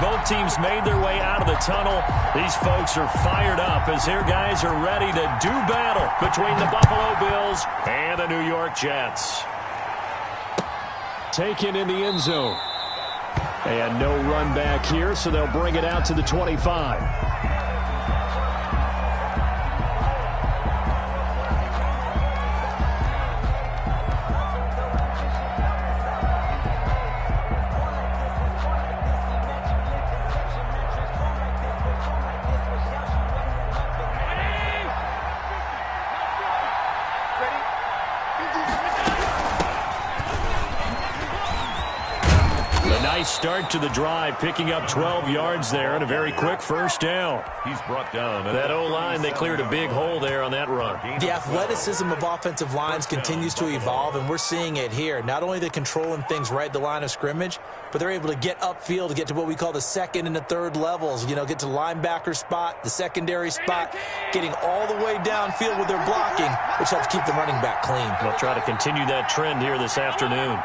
both teams made their way out of the tunnel. These folks are fired up as their guys are ready to do battle between the Buffalo Bills and the New York Jets. Taken in the end zone. And no run back here, so they'll bring it out to the 25. Start to the drive, picking up 12 yards there and a very quick first down. He's brought down. That O-line, they cleared a big hole there on that run. The athleticism of offensive lines continues to evolve, and we're seeing it here. Not only are they controlling things right at the line of scrimmage, but they're able to get upfield to get to what we call the second and the third levels. You know, get to the linebacker spot, the secondary spot, getting all the way downfield with their blocking, which helps keep the running back clean. They'll try to continue that trend here this afternoon.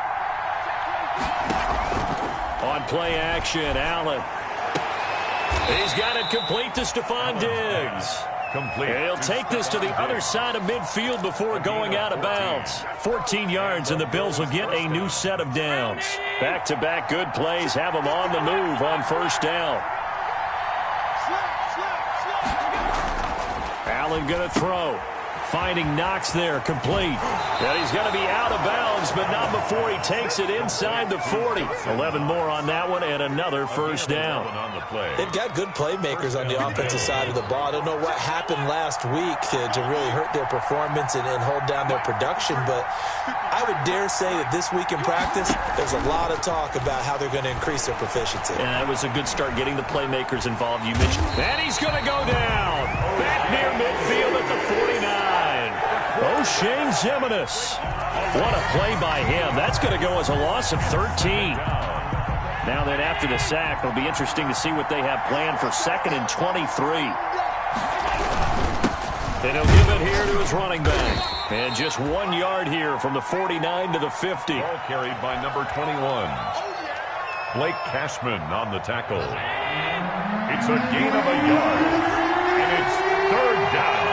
On play action, Allen. He's got it complete to Stephon Diggs. Complete. And he'll take this to the other side of midfield before going out of bounds. 14 yards, and the Bills will get a new set of downs. Back-to-back good plays have them on the move on first down. Allen going to throw. Finding Knox there, complete. And he's going to be out of bounds, but not before he takes it inside the 40. 11 more on that one, and another first down. They've got good playmakers on the offensive side of the ball. I don't know what happened last week to really hurt their performance and hold down their production, but I would dare say that this week in practice, there's a lot of talk about how they're going to increase their proficiency. And that was a good start getting the playmakers involved, you mentioned. And he's going to go down. Back near midfield at the 49. O'Shane Ximines. What a play by him. That's going to go as a loss of 13. Now then, after the sack, it'll be interesting to see what they have planned for 2nd and 23. And he'll give it here to his running back. And just 1 yard here from the 49 to the 50. Ball carried by number 21. Blake Cashman on the tackle. It's a gain of a yard. And it's 3rd down.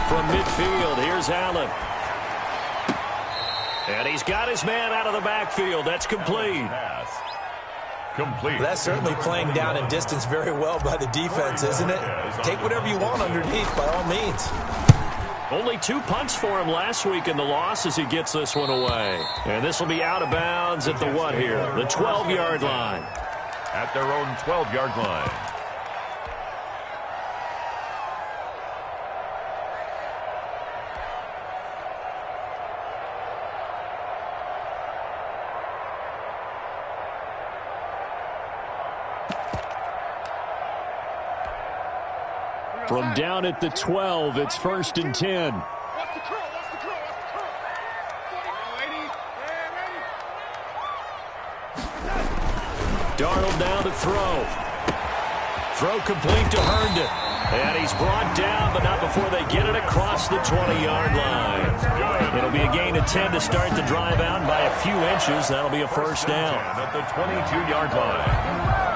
From midfield, here's Allen. And he's got his man out of the backfield. That's complete. Complete. That's certainly playing down in distance very well by the defense, isn't it? Take whatever you want underneath, by all means. Only 2 punts for him last week in the loss as he gets this one away. And this will be out of bounds at the what here? The 12-yard line. At their own 12-yard line. From down at the 12, it's 1st and 10. Darnold down to throw. Throw complete to Herndon. And he's brought down, but not before they get it across the 20-yard line. It'll be a gain of 10 to start the drive out by a few inches. That'll be a first down. At the 22-yard line.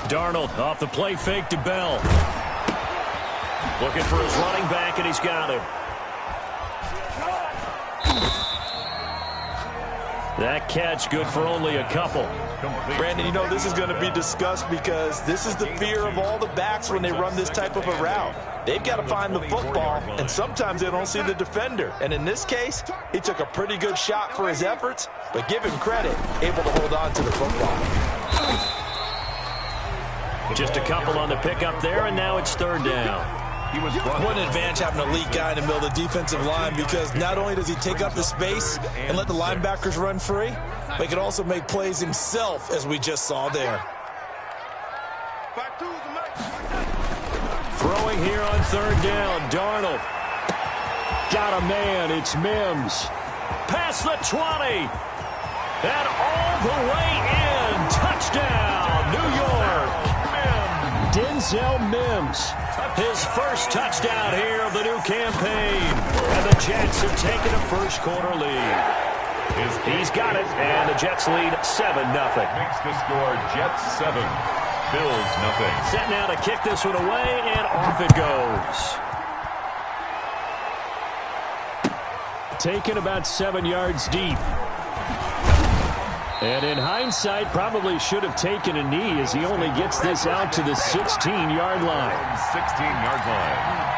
Darnold off the play fake to Bell. Looking for his running back, and he's got him. That catch good for only a couple. Brandon, you know this is going to be discussed because this is the fear of all the backs when they run this type of a route. They've got to find the football, and sometimes they don't see the defender. And in this case, he took a pretty good shot for his efforts, but give him credit, able to hold on to the football. Just a couple on the pickup there, and now it's 3rd down. What an advantage having a lead guy in the middle of the defensive line, because not only does he take up the space and let the linebackers run free, but he can also make plays himself, as we just saw there. Throwing here on third down. Darnold. Got a man. It's Mims. Past the 20. And all the way in. Touchdown, New York. Denzel Mims. His first touchdown here of the new campaign. And the Jets have taken a first quarter lead. He's got it, and the Jets lead 7-0. Makes the score Jets 7, Bills 0. Set now to kick this one away, and off it goes. Taken about 7 yards deep. And in hindsight, probably should have taken a knee as he only gets this out to the 16-yard line. 16-yard line.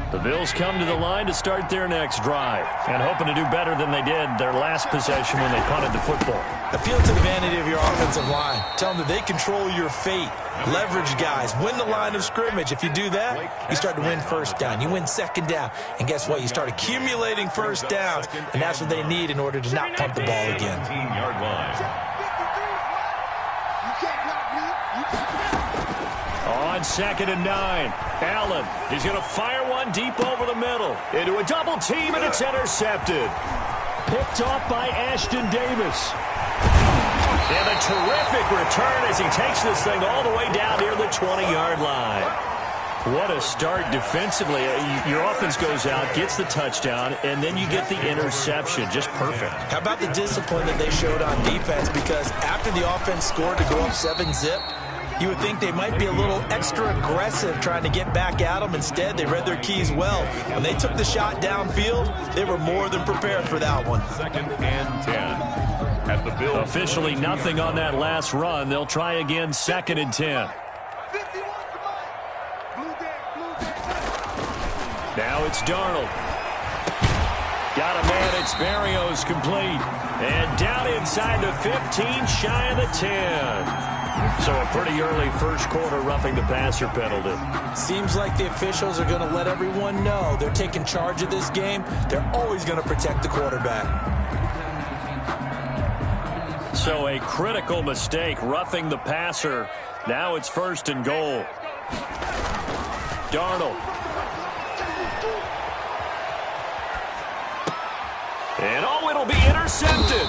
The Bills come to the line to start their next drive and hoping to do better than they did their last possession when they punted the football. Appeal to the vanity of your offensive line. Tell them that they control your fate. Leverage guys. Win the line of scrimmage. If you do that, you start to win first down. You win second down. And guess what? You start accumulating first downs. And that's what they need in order to not punt the ball again. 17-yard line. On 2nd and 9, Allen is going to fire one deep over the middle into a double team, and it's intercepted. Picked off by Ashton Davis. And a terrific return as he takes this thing all the way down near the 20-yard line. What a start defensively. Your offense goes out, gets the touchdown, and then you get the interception. Just perfect. How about the discipline that they showed on defense? Because after the offense scored to go up 7-zip, you would think they might be a little extra aggressive trying to get back at them. Instead, they read their keys well. When they took the shot downfield, they were more than prepared for that one. 2nd and 10 at the Bills. Officially nothing on that last run. They'll try again 2nd and 10. Now it's Darnold. Got a man. It's Berrios complete. And down inside the 15, shy of the 10. So a pretty early first quarter roughing the passer penalty. Seems like the officials are going to let everyone know they're taking charge of this game. They're always going to protect the quarterback. So a critical mistake roughing the passer. Now it's 1st and goal. Darnold. And it'll be intercepted.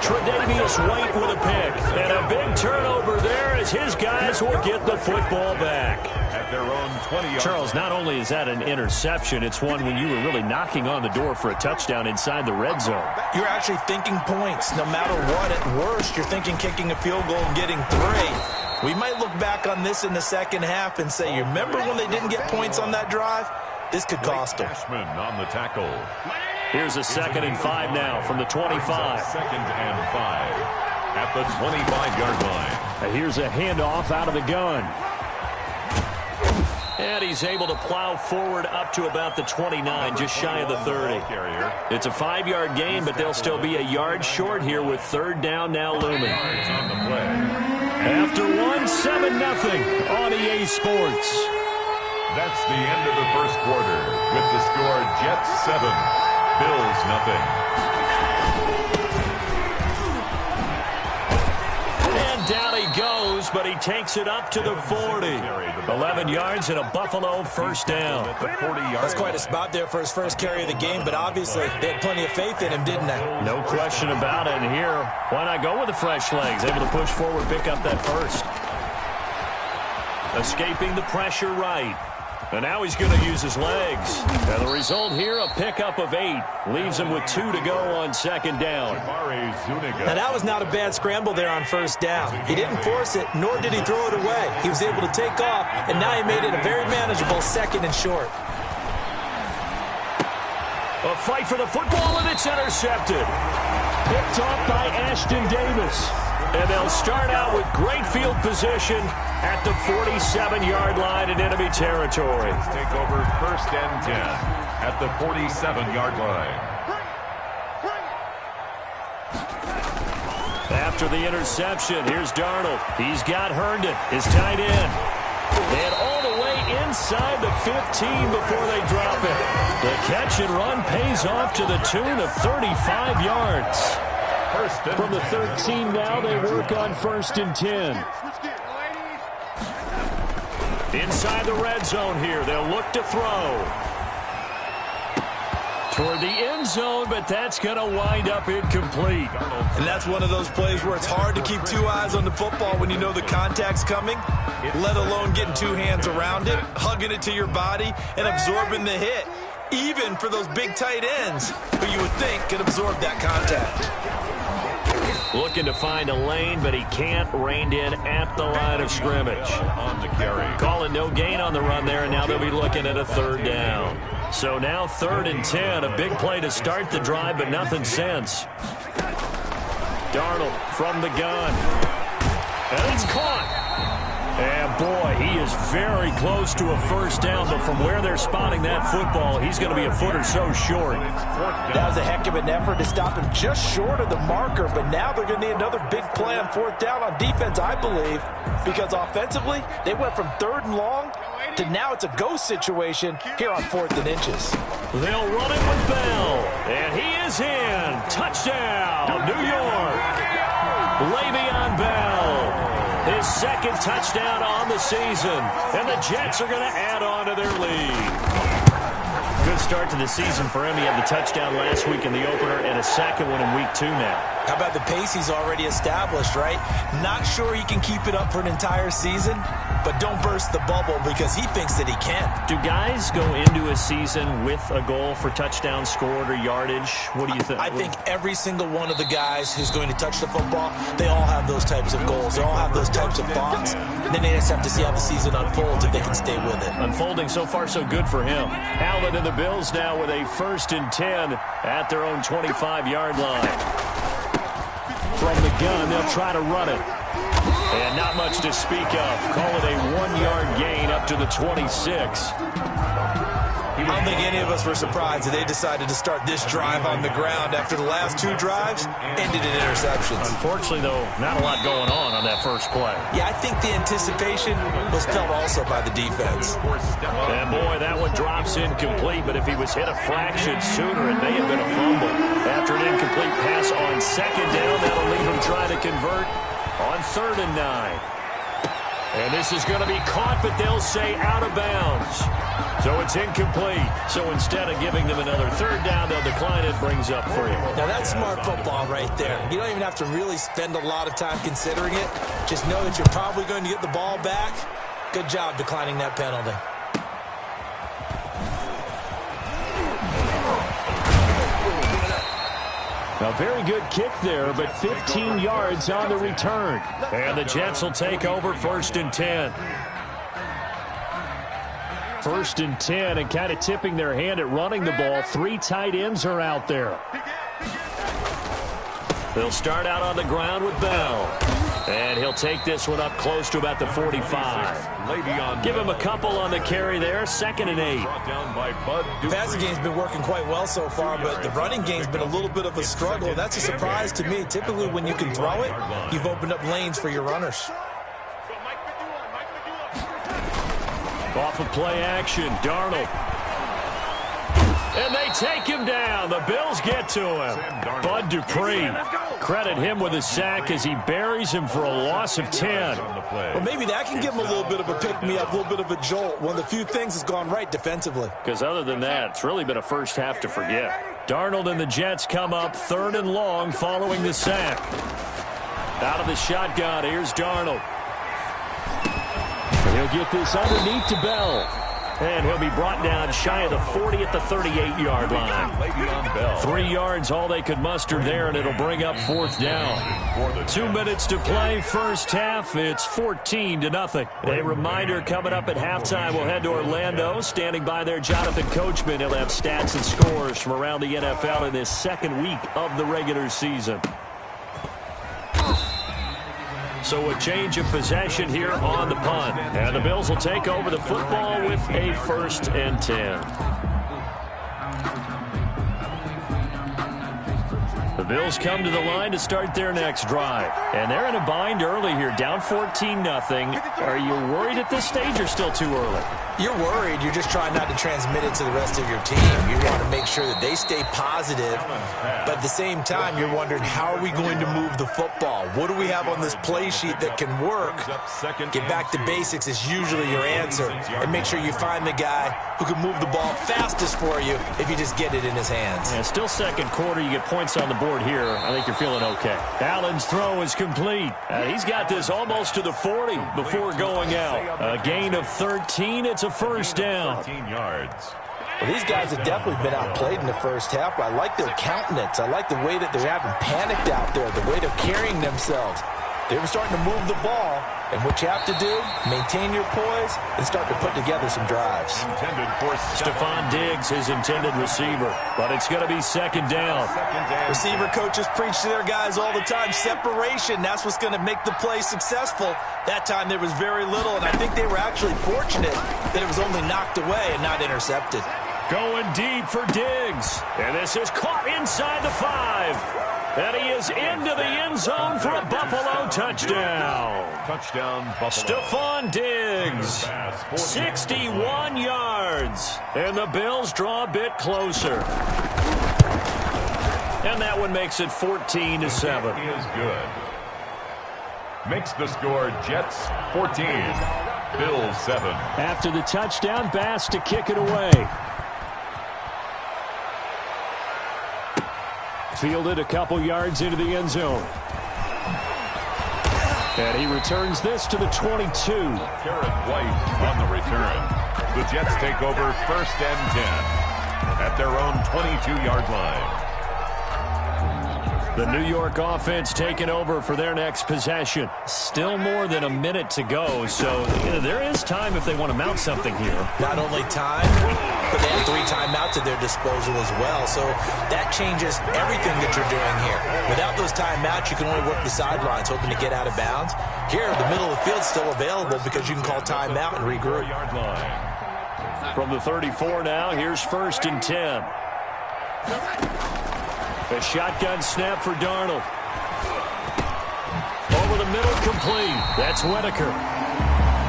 Tre'Davious White with a pick. And a big turnover there as his guys will get the football back. At their own 20-yard. Charles, not only is that an interception, it's one when you were really knocking on the door for a touchdown inside the red zone. You're actually thinking points. No matter what, at worst, you're thinking kicking a field goal and getting 3. We might look back on this in the second half and say, you remember when they didn't get points on that drive? This could cost them. Cashman on the tackle. Here's a 2nd and 5 now from the 25. 2nd and 5 at the 25-yard line. Here's a handoff out of the gun. And he's able to plow forward up to about the 29, just shy of the 30. It's a 5-yard gain, but they'll still be a yard short here with 3rd down now looming. On the play. After 7-0 on EA Sports. That's the end of the first quarter with the score Jets 7, Bills 0. And down he goes, but he takes it up to the 40. 11 yards and a Buffalo first down. That's quite a spot there for his first carry of the game, but obviously they had plenty of faith in him, didn't they? No question about it. And here, why not go with the fresh legs? Able to push forward, pick up that first. Escaping the pressure right. And now he's going to use his legs. And the result here, a pickup of 8. Leaves him with 2 to go on 2nd down. Now that was not a bad scramble there on 1st down. He didn't force it, nor did he throw it away. He was able to take off, and now he made it a very manageable 2nd and short. A fight for the football, and it's intercepted. Picked off by Ashton Davis. And they'll start out with great field position at the 47-yard line in enemy territory. Take over 1st and 10 at the 47-yard line. After the interception, here's Darnold. He's got Herndon, his tight end. And all the way inside the 15 before they drop it. The catch and run pays off to the tune of 35 yards. From the 13 now, they work on 1st and 10. Inside the red zone here, they'll look to throw. Toward the end zone, but that's going to wind up incomplete. And that's one of those plays where it's hard to keep two eyes on the football when you know the contact's coming, let alone getting two hands around it, hugging it to your body, and absorbing the hit, even for those big tight ends who you would think could absorb that contact. Looking to find a lane, but he can't. Reined in at the line of scrimmage. On the carry. Calling no gain on the run there, and now they'll be looking at a 3rd down. So now 3rd and 10, a big play to start the drive, but nothing since. Darnold from the gun. And it's caught. And, boy, he is very close to a 1st down, but from where they're spotting that football, he's going to be a foot or so short. That was a heck of an effort to stop him just short of the marker, but now they're going to need another big play on 4th down on defense, I believe, because offensively, they went from 3rd and long to now it's a go situation here on 4th and inches. They'll run it with Bell, and he is in. Touchdown, New York. Le'Veon Bell. His 2nd touchdown on the season, and the Jets are going to add on to their lead. Good start to the season for him. He had the touchdown last week in the opener and a 2nd one in week 2 now. How about the pace he's already established, right? Not sure he can keep it up for an entire season, but don't burst the bubble because he thinks that he can. Do guys go into a season with a goal for touchdowns scored or yardage? What do you think? I think every single one of the guys who's going to touch the football, they all have those types of goals. They all have those types of thoughts. Then they just have to see how the season unfolds if they can stay with it. Unfolding so far so good for him. Allen and the Bills now with a 1st and 10 at their own 25-yard line. From the gun, they'll try to run it. And not much to speak of. Call it a 1-yard gain up to the 26. I don't think any of us were surprised that they decided to start this drive on the ground after the last 2 drives ended in interceptions. Unfortunately, though, not a lot going on that first play. Yeah, I think the anticipation was felt also by the defense. And, boy, that one drops incomplete, but if he was hit a fraction sooner, it may have been a fumble. After an incomplete pass on 2nd down, that'll leave him trying to convert on 3rd and 9. And this is going to be caught, but they'll say out of bounds. So it's incomplete. So instead of giving them another 3rd down, they'll decline it. Brings up 3. Now that's smart football right there. You don't even have to really spend a lot of time considering it. Just know that you're probably going to get the ball back. Good job declining that penalty. A very good kick there, but 15 yards on the return. And the Jets will take over 1st and 10. 1st and 10, and kind of tipping their hand at running the ball. 3 tight ends are out there. They'll start out on the ground with Bell. And he'll take this one up close to about the 45. Give him a couple on the carry there. 2nd and 8. The passing game's been working quite well so far, but the running game's been a little bit of a struggle. That's a surprise to me. Typically, when you can throw it, you've opened up lanes for your runners. Off of play action, Darnold. And they take him down. The Bills get to him. Bud Dupree. Credit him with a sack as he buries him for a loss of 10. Well, maybe that can give him a little bit of a pick-me-up, a little bit of a jolt. One of the few things that's gone right defensively. Because other than that, it's really been a first half to forget. Darnold and the Jets come up 3rd and long following the sack. Out of the shotgun, here's Darnold. He'll get this underneath to Bell. And he'll be brought down shy of the 40 at the 38-yard line. 3 yards, all they could muster there, and it'll bring up 4th down. 2 minutes to play, first half. It's 14-0. A reminder coming up at halftime, we'll head to Orlando. Standing by there, Jonathan Coachman. He'll have stats and scores from around the NFL in this 2nd week of the regular season. So a change of possession here on the punt. And the Bills will take over the football with a 1st and 10. The Bills come to the line to start their next drive. And they're in a bind early here, down 14-0. Are you worried at this stage or still too early? You're worried. You're just trying not to transmit it to the rest of your team. You want to make sure that they stay positive. But at the same time, you're wondering, how are we going to move the football? What do we have on this play sheet that can work? Get back to basics is usually your answer. And make sure you find the guy who can move the ball fastest for you if you just get it in his hands. Yeah, still second quarter. You get points on the board here. I think you're feeling okay. Allen's throw is complete. He's got this almost to the 40 before going out. A gain of 13. It's a first down. 13 yards. Well, these guys have definitely been outplayed in the first half, but I like their countenance. I like the way that they're having panicked out there, the way they're carrying themselves. They were starting to move the ball, and what you have to do, maintain your poise and start to put together some drives. Intended for Stephon Diggs, his intended receiver, but it's going to be second down. Receiver coaches preach to their guys all the time, separation, that's what's going to make the play successful. That time there was very little, and I think they were actually fortunate that it was only knocked away and not intercepted. Going deep for Diggs, and this is caught inside the 5. And he is into the end zone for a Buffalo touchdown. Touchdown, Buffalo. Stephon Diggs, 61 yards. And the Bills draw a bit closer. And that one makes it 14-7. He is good. Makes the score Jets 14, Bills 7. After the touchdown, Bass to kick it away. Fielded a couple yards into the end zone. And he returns this to the 22. Garrett White on the return. The Jets take over first and 10 at their own 22-yard line. The New York offense taking over for their next possession. Still more than a minute to go, so there is time if they want to mount something here. Not only time, but they have 3 timeouts at their disposal as well, so that changes everything that you're doing here. Without those timeouts, you can only work the sidelines, hoping to get out of bounds. Here, the middle of the field's still available because you can call timeout and regroup. From the 34 now, here's first and 10. A shotgun snap for Darnold. Over the middle, complete. That's Whitaker.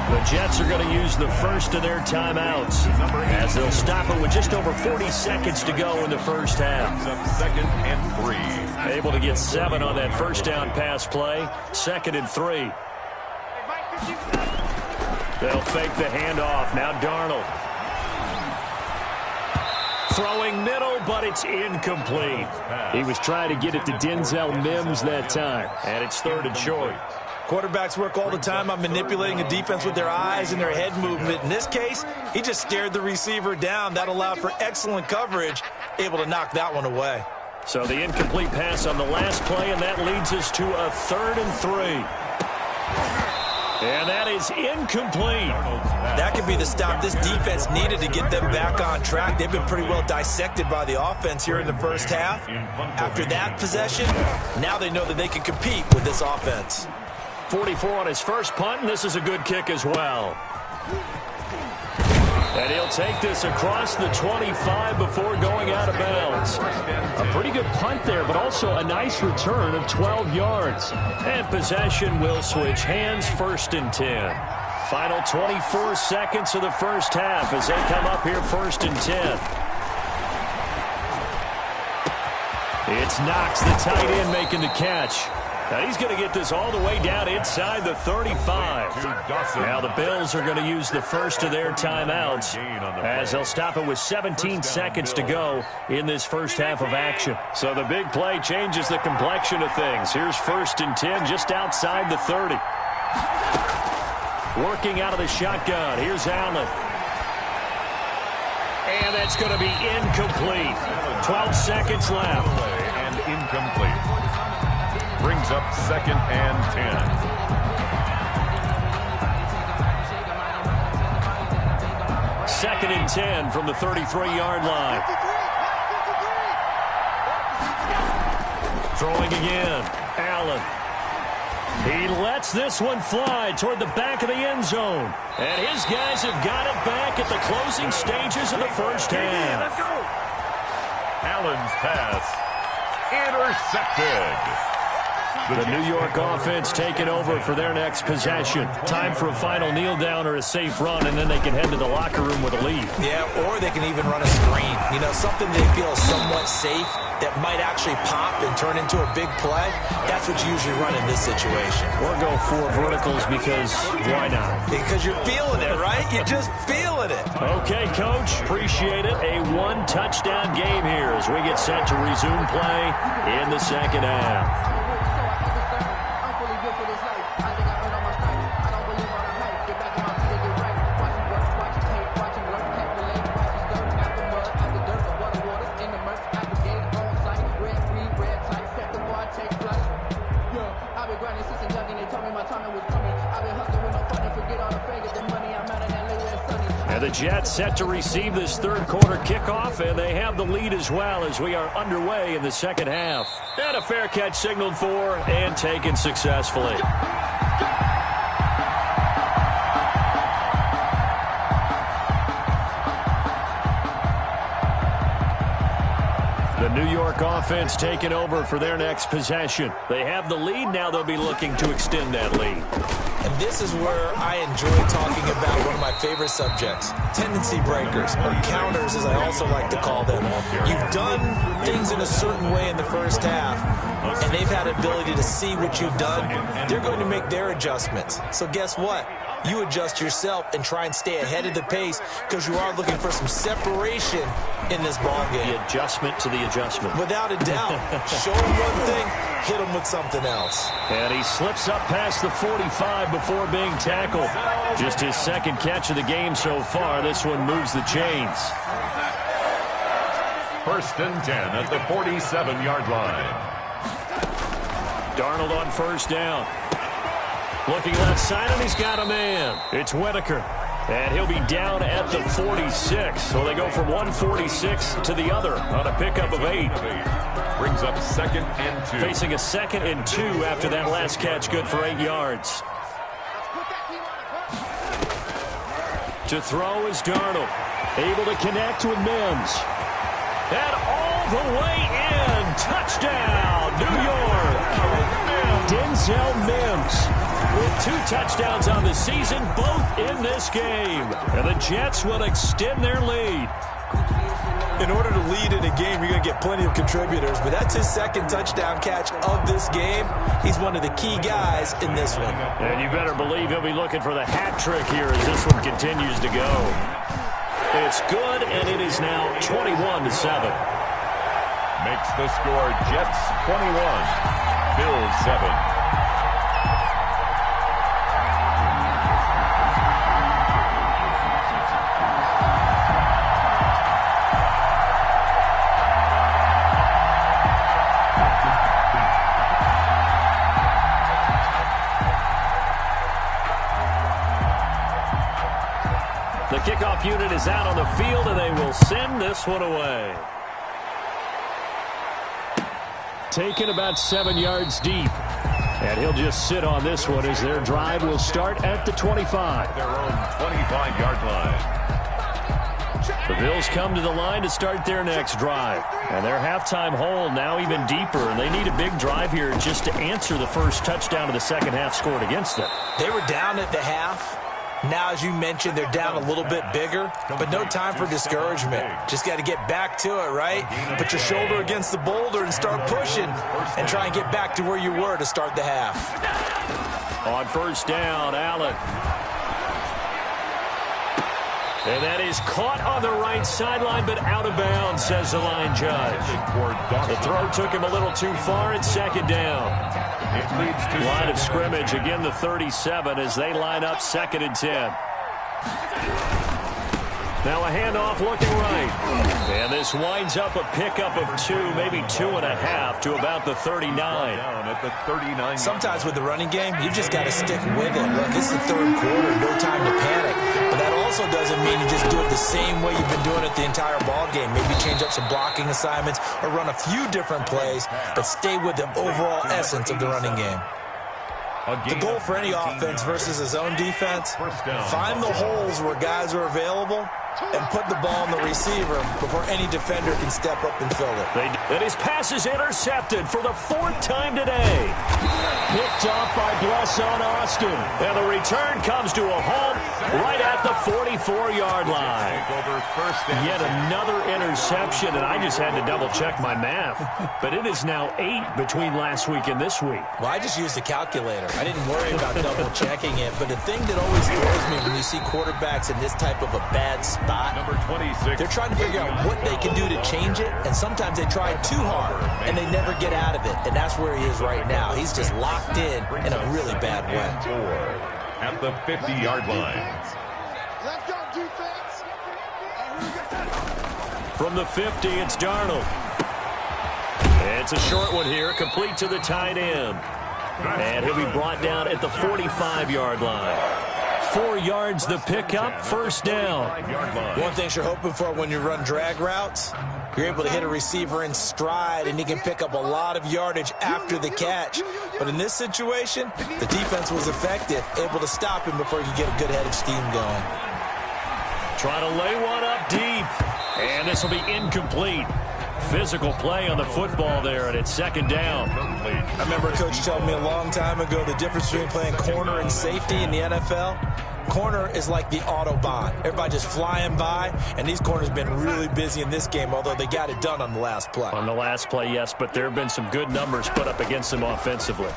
The Jets are going to use the first of their timeouts as they'll stop it with just over 40 seconds to go in the first half. Second and 3. Able to get 7 on that first down pass play. Second and 3. They'll fake the handoff. Now Darnold. Throwing middle, but it's incomplete. He was trying to get it to Denzel Mims that time, and it's third and short. Quarterbacks work all the time on manipulating a defense with their eyes and their head movement. In this case, he just stared the receiver down. That allowed for excellent coverage, able to knock that one away. So the incomplete pass on the last play, and that leads us to a third and 3. And that is incomplete. That could be the stop this defense needed to get them back on track. They've been pretty well dissected by the offense here in the first half. After that possession, now they know that they can compete with this offense. 44 on his first punt, and this is a good kick as well. And he'll take this across the 25 before going out of bounds. A pretty good punt there, but also a nice return of 12 yards. And possession will switch hands, first and 10. Final 24 seconds of the first half as they come up here first and 10. It's Knox, the tight end, making the catch. Now he's going to get this all the way down inside the 35. Now the Bills are going to use the first of their timeouts as they'll stop it with 17 seconds to go in this first half of action. So the big play changes the complexion of things. Here's first and 10 just outside the 30. Working out of the shotgun. Here's Allen. And that's going to be incomplete. 12 seconds left. And incomplete. Brings up second and 10. Second and 10 from the 33-yard line. Throwing again. Allen. He lets this one fly toward the back of the end zone. And his guys have got it back at the closing stages of the first half. Allen's pass Intercepted. The New York offense taking over for their next possession. Time for a final kneel down or a safe run, and then they can head to the locker room with a lead. Yeah, or they can even run a screen. You know, something they feel is somewhat safe that might actually pop and turn into a big play. That's what you usually run in this situation. Or go 4 verticals because why not? Because you're feeling it, right? You're just feeling it. Okay, Coach. Appreciate it. A 1-touchdown game here as we get set to resume play in the second half. And the Jets set to receive this third quarter kickoff, and they have the lead as well as we are underway in the second half. And a fair catch signaled for and taken successfully. The New York offense taking over for their next possession. They have the lead. Now they'll be looking to extend that lead. And this is where I enjoy talking about one of my favorite subjects, tendency breakers, or counters as I also like to call them. You've done things in a certain way in the first half, and they've had ability to see what you've done. They're going to make their adjustments. So guess what? You adjust yourself and try and stay ahead of the pace because you are looking for some separation in this ball game. The adjustment to the adjustment. Without a doubt. Show him one thing, hit him with something else. And he slips up past the 45 before being tackled. Just his second catch of the game so far. This one moves the chains. 1st and 10 at the 47-yard line. Darnold on first down. Looking left side, and he's got a man. It's Whitaker. And he'll be down at the 46. So they go from 146 to the other on a pickup of 8. Brings up 2nd and 2. Facing a 2nd and 2 after that last catch, good for 8 yards. To throw is Darnold. Able to connect with Mims. And all the way in. Touchdown, New York. Denzel Mims with 2 touchdowns on the season, both in this game. And the Jets will extend their lead. In order to lead in a game, you're going to get plenty of contributors, but that's his 2nd touchdown catch of this game. He's one of the key guys in this one. And you better believe he'll be looking for the hat trick here as this one continues to go. It's good, and it is now 21-7. Makes the score Jets 21, Bills 7. The kickoff unit is out on the field, and they will send this one away. Taken about 7 yards deep. And he'll just sit on this one as their drive will start at the 25. Their own 25-yard line. The Bills come to the line to start their next drive. And their halftime hole now even deeper, and they need a big drive here just to answer the first touchdown of the second half scored against them. They were down at the half. Now, as you mentioned, they're down a little bit bigger, but no time for discouragement. Just got to get back to it, right? Put your shoulder against the boulder and start pushing and try and get back to where you were to start the half. On first down, Allen. And that is caught on the right sideline, but out of bounds, says the line judge. The throw took him a little too far. It's second down. It leads to line of scrimmage, again the 37 as they line up 2nd and 10. Now a handoff looking right. And this winds up a pickup of 2, maybe 2.5 to about the 39. Down at the 39. Sometimes with the running game, you just got to stick with it. Look, it's the third quarter, no time to panic. But that also doesn't mean you just do it the same way you've been doing it the entire ball game. Maybe change up some blocking assignments or run a few different plays, but stay with the overall essence of the running game. The goal for any offense versus his own defense, find the holes where guys are available and put the ball on the receiver before any defender can step up and fill it. And his pass is intercepted for the 4th time today. Picked off by Bless on Austin. And the return comes to a halt right at the 44-yard line. Yet another interception, and I just had to double-check my math. But it is now 8 between last week and this week. Well, I just used a calculator. I didn't worry about double-checking it. But the thing that always throws me when you see quarterbacks in this type of a bad spot, Number 26. they're trying to figure out what they can do to change it, and sometimes they try too hard, and they never get out of it. And that's where he is right now. He's just locked in a really bad way. At the 50-yard line. Let's go, defense. From the 50, it's Darnold. It's a short one here, complete to the tight end. And he'll be brought down at the 45-yard line. 4 yards the pickup, first down. One thing you're hoping for when you run drag routes, you're able to hit a receiver in stride, and he can pick up a lot of yardage after the catch. But in this situation, the defense was effective, able to stop him before he could get a good head of steam going. Trying to lay one up deep, and this will be incomplete. Physical play on the football there, and it's second down. I remember a coach telling me a long time ago the difference between playing corner and safety in the NFL. Corner is like the Autobahn. Everybody just flying by, and these corners have been really busy in this game, although they got it done on the last play. On the last play, yes, but there have been some good numbers put up against them offensively.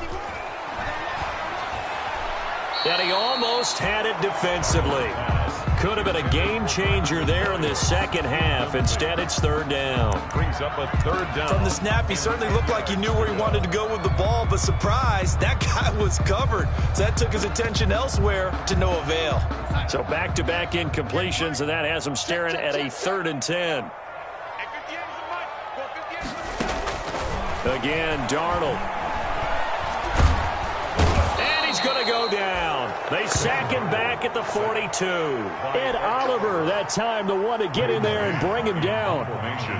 And he almost had it defensively. Could have been a game changer there in this second half. Instead, it's third down. Brings up a third down. From the snap, he certainly looked like he knew where he wanted to go with the ball, but surprise, that guy was covered. So that took his attention elsewhere to no avail. So back-to-back incompletions, and that has him staring at a 3rd and 10. Again, Darnold. And he's going to go down. They sack him back at the 42. Ed Oliver, that time, the one to get in there and bring him down.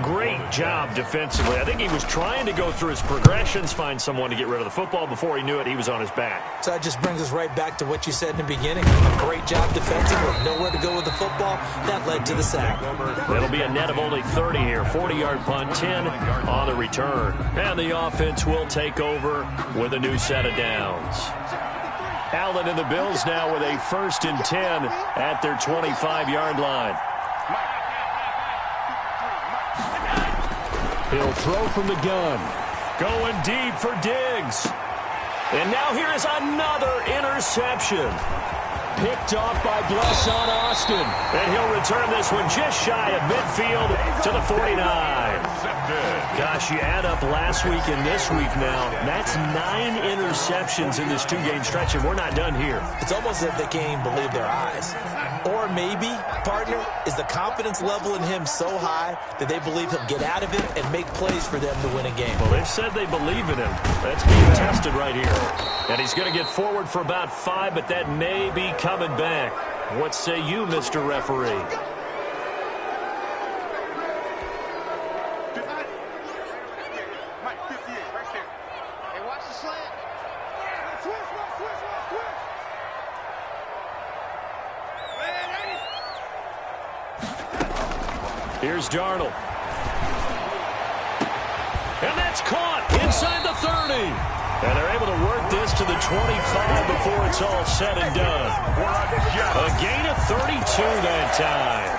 Great job defensively. I think he was trying to go through his progressions, find someone to get rid of the football. Before he knew it, he was on his back. So that just brings us right back to what you said in the beginning. Great job defensively. Nowhere to go with the football. That led to the sack. It'll be a net of only 30 here. 40-yard punt, 10 on the return. And the offense will take over with a new set of downs. Allen and the Bills now with a 1st and 10 at their 25-yard line. He'll throw from the gun. Going deep for Diggs. And now here is another interception. Picked off by Bless on Austin. And he'll return this one just shy of midfield to the 49. Gosh, you add up last week and this week now, that's 9 interceptions in this 2-game stretch, and we're not done here. It's almost as if they can't even believe their eyes. Or maybe, partner, is the confidence level in him so high that they believe he'll get out of it and make plays for them to win a game. Well, they've said they believe in him. That's being tested right here. And he's going to get forward for about 5, but that may be coming back. What say you, Mr. Referee? Here's Darnold. And that's caught inside the 30. And they're able to work this to the 25 before it's all said and done. A gain of 32 that time.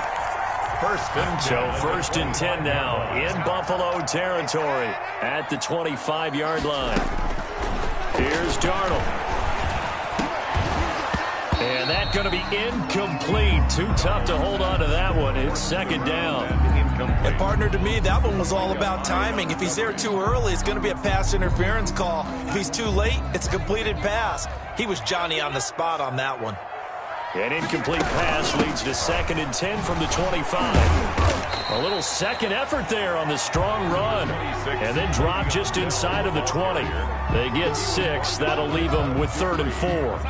First and 10 now in Buffalo territory at the 25-yard line. Here's Darnold. And that's going to be incomplete. Too tough to hold on to that one. It's second down. And partner, to me, that one was all about timing. If he's there too early, it's going to be a pass interference call. If he's too late, it's a completed pass. He was Johnny on the spot on that one. An incomplete pass leads to 2nd and 10 from the 25. A little second effort there on the strong run. And then drop just inside of the 20. They get 6. That'll leave them with 3rd and 4.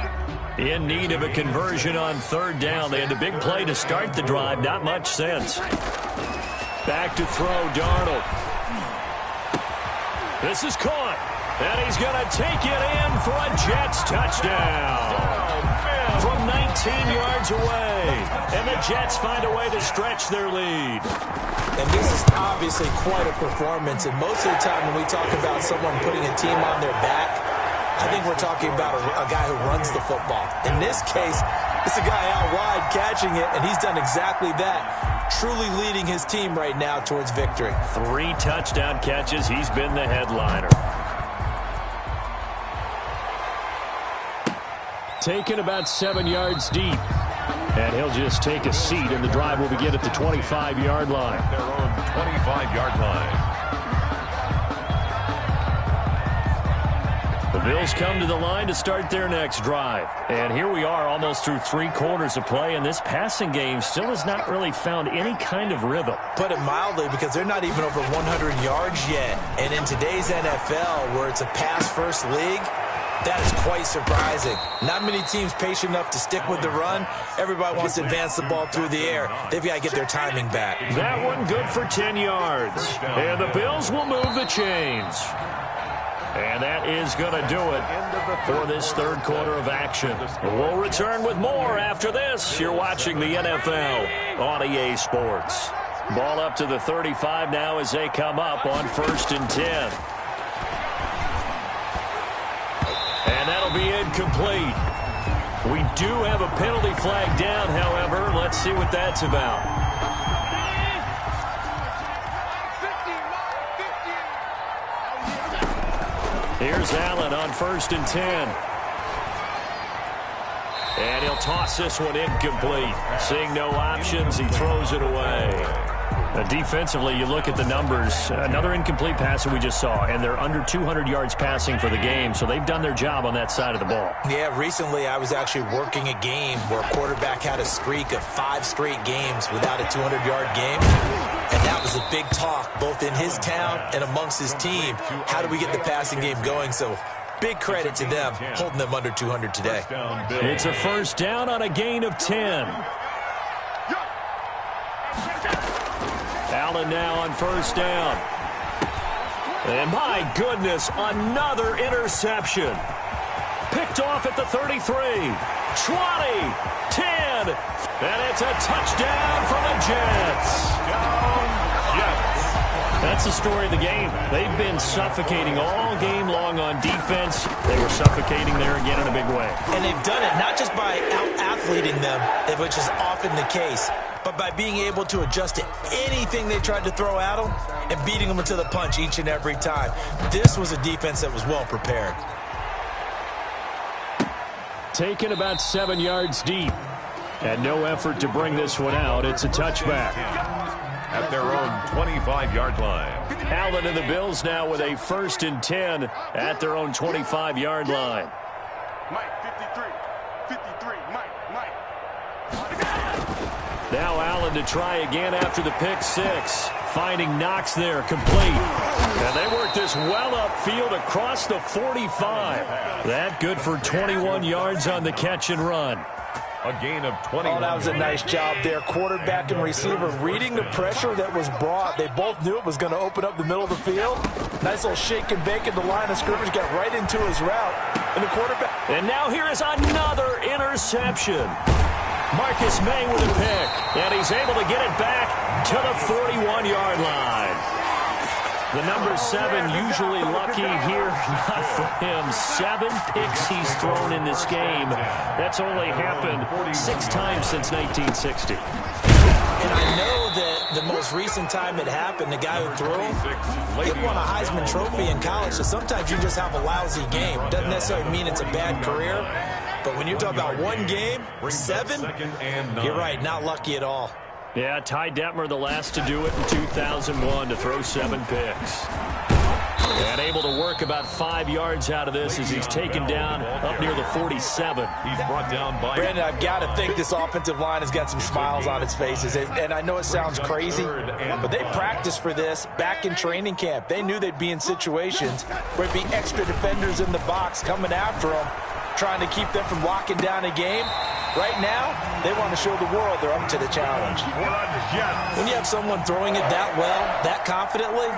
In need of a conversion on 3rd down. They had a big play to start the drive. Not much sense. Back to throw, Darnold. This is caught. And he's going to take it in for a Jets touchdown. From 19 yards away. And the Jets find a way to stretch their lead. And this is obviously quite a performance. And most of the time when we talk about someone putting a team on their back, I think we're talking about a guy who runs the football. In this case, it's a guy out wide catching it, and he's done exactly that. Truly leading his team right now towards victory. 3 touchdown catches. He's been the headliner. Taken about 7 yards deep. And he'll just take a seat, and the drive will begin at the 25-yard line. Their own 25-yard line. The Bills come to the line to start their next drive. And here we are almost through 3 quarters of play, and this passing game still has not really found any kind of rhythm. Put it mildly, because they're not even over 100 yards yet. And in today's NFL, where it's a pass-first league, that is quite surprising. Not many teams patient enough to stick with the run. Everybody wants to advance the ball through the air. They've got to get their timing back. That one good for 10 yards. And the Bills will move the chains. And that is going to do it for this third quarter of action. We'll return with more after this. You're watching the NFL on EA Sports. Ball up to the 35 now as they come up on 1st and 10. And that'll be incomplete. We do have a penalty flag down, however. Let's see what that's about. Here's Allen on 1st and 10. And he'll toss this one incomplete. Seeing no options, he throws it away. Defensively, you look at the numbers. Another incomplete pass that we just saw, and they're under 200 yards passing for the game, so they've done their job on that side of the ball. Yeah, recently I was actually working a game where a quarterback had a streak of 5 straight games without a 200-yard game, and that was a big talk both in his town and amongst his team. How do we get the passing game going? So big credit to them holding them under 200 today. It's a first down on a gain of 10. Allen now on 1st down. And my goodness, another interception. Picked off at the 33, 20, 10, and it's a touchdown for the Jets. That's the story of the game. They've been suffocating all game long on defense. They were suffocating there again in a big way. And they've done it not just by out-athleting them, which is often the case, but by being able to adjust to anything they tried to throw at them and beating them to the punch each and every time. This was a defense that was well prepared. Taken about 7 yards deep. And no effort to bring this one out. It's a touchback. At their own 25-yard line. Allen and the Bills now with a 1st and 10 at their own 25-yard line. Mike, 53, Mike. Now Allen to try again after the pick 6. Finding Knox there, complete. And they work this well upfield across the 45. That good for 21 yards on the catch and run. A gain of 21. Oh, that was a nice job there. Quarterback and receiver reading the pressure that was brought. They both knew it was going to open up the middle of the field. Nice little shake and bake at the line of scrimmage. Got right into his route. And the quarterback. And now here is another interception. Marcus May with a pick. And he's able to get it back to the 41-yard line. The number 7 usually lucky here. Not for him. 7 picks he's thrown in this game. That's only happened 6 times since 1960. And I know that the most recent time it happened, the guy who threw him, he won a Heisman Trophy in college. So sometimes you just have a lousy game. Doesn't necessarily mean it's a bad career. But when you're talking about one game, 7, you're right, not lucky at all. Yeah, Ty Detmer, the last to do it in 2001, to throw 7 picks. And able to work about 5 yards out of this as he's taken down up near the 47. He's brought down by... Brandon, I've got to think this offensive line has got some smiles on its faces. And I know it sounds crazy, but they practiced for this back in training camp. They knew they'd be in situations where it'd be extra defenders in the box coming after them, trying to keep them from locking down a game. Right now, they want to show the world they're up to the challenge. When you have someone throwing it that well, that confidently,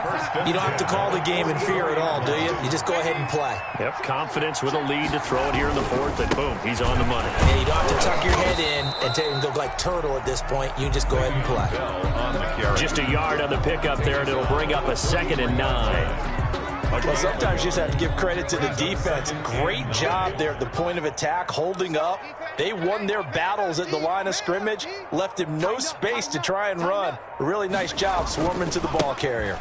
you don't have to call the game in fear at all, do you? You just go ahead and play. Yep, confidence with a lead to throw it here in the fourth, and boom, he's on the money. Yeah, you don't have to tuck your head in and go like turtle at this point. You just go ahead and play. Just a yard on the pickup there, and it'll bring up a 2nd and 9. Well, sometimes you just have to give credit to the defense. Great job there at the point of attack, holding up. They won their battles at the line of scrimmage, left him no space to try and run. A really nice job swarming to the ball carrier.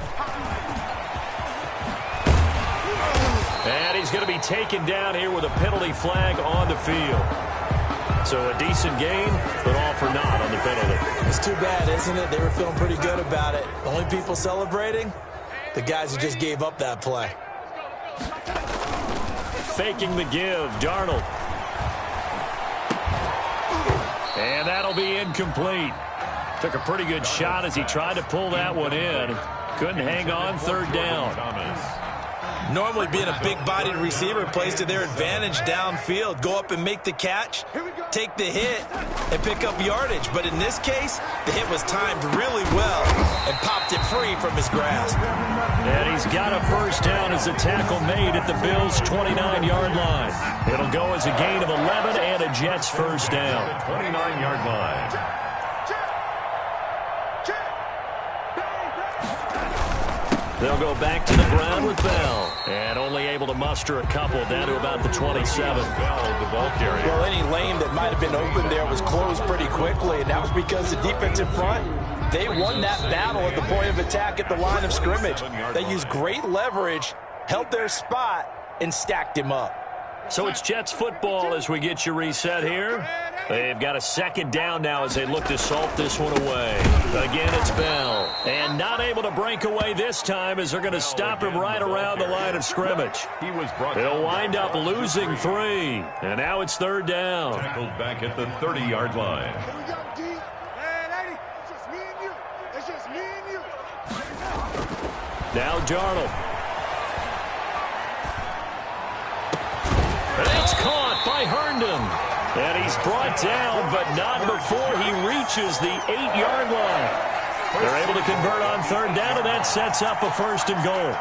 And he's going to be taken down here with a penalty flag on the field. So a decent game, but all for naught on the penalty. It's too bad, isn't it? They were feeling pretty good about it. Only people celebrating? The guys who just gave up that play. Faking the give, Darnold. And that'll be incomplete. Took a pretty good shot as he tried to pull that one in. Couldn't hang on, 3rd down. Normally being a big-bodied receiver plays to their advantage downfield. Go up and make the catch, take the hit, and pick up yardage. But in this case, the hit was timed really well and popped it free from his grasp. And he's got a 1st down as a tackle made at the Bills' 29-yard line. It'll go as a gain of 11 and a Jets 1st down. 29-yard line. They'll go back to the ground with Bell. And only able to muster a couple down to about the 27. Bell, the ball carrier. Well, any lane that might have been open there was closed pretty quickly, and that was because the defensive front, they won that battle at the point of attack at the line of scrimmage. They used great leverage, held their spot, and stacked him up. So it's Jets football as we get you reset here. They've got a 2nd down now as they look to salt this one away. Again, it's Bell. And not able to break away this time as they're going to stop him right around the line of scrimmage. He'll wind up losing 3. And now it's 3rd down. Tackled back at the 30-yard line. Now Darnold. And it's caught by Herndon. And he's brought down, but not before he reaches the 8-yard line. They're able to convert on 3rd down, and that sets up a 1st and goal.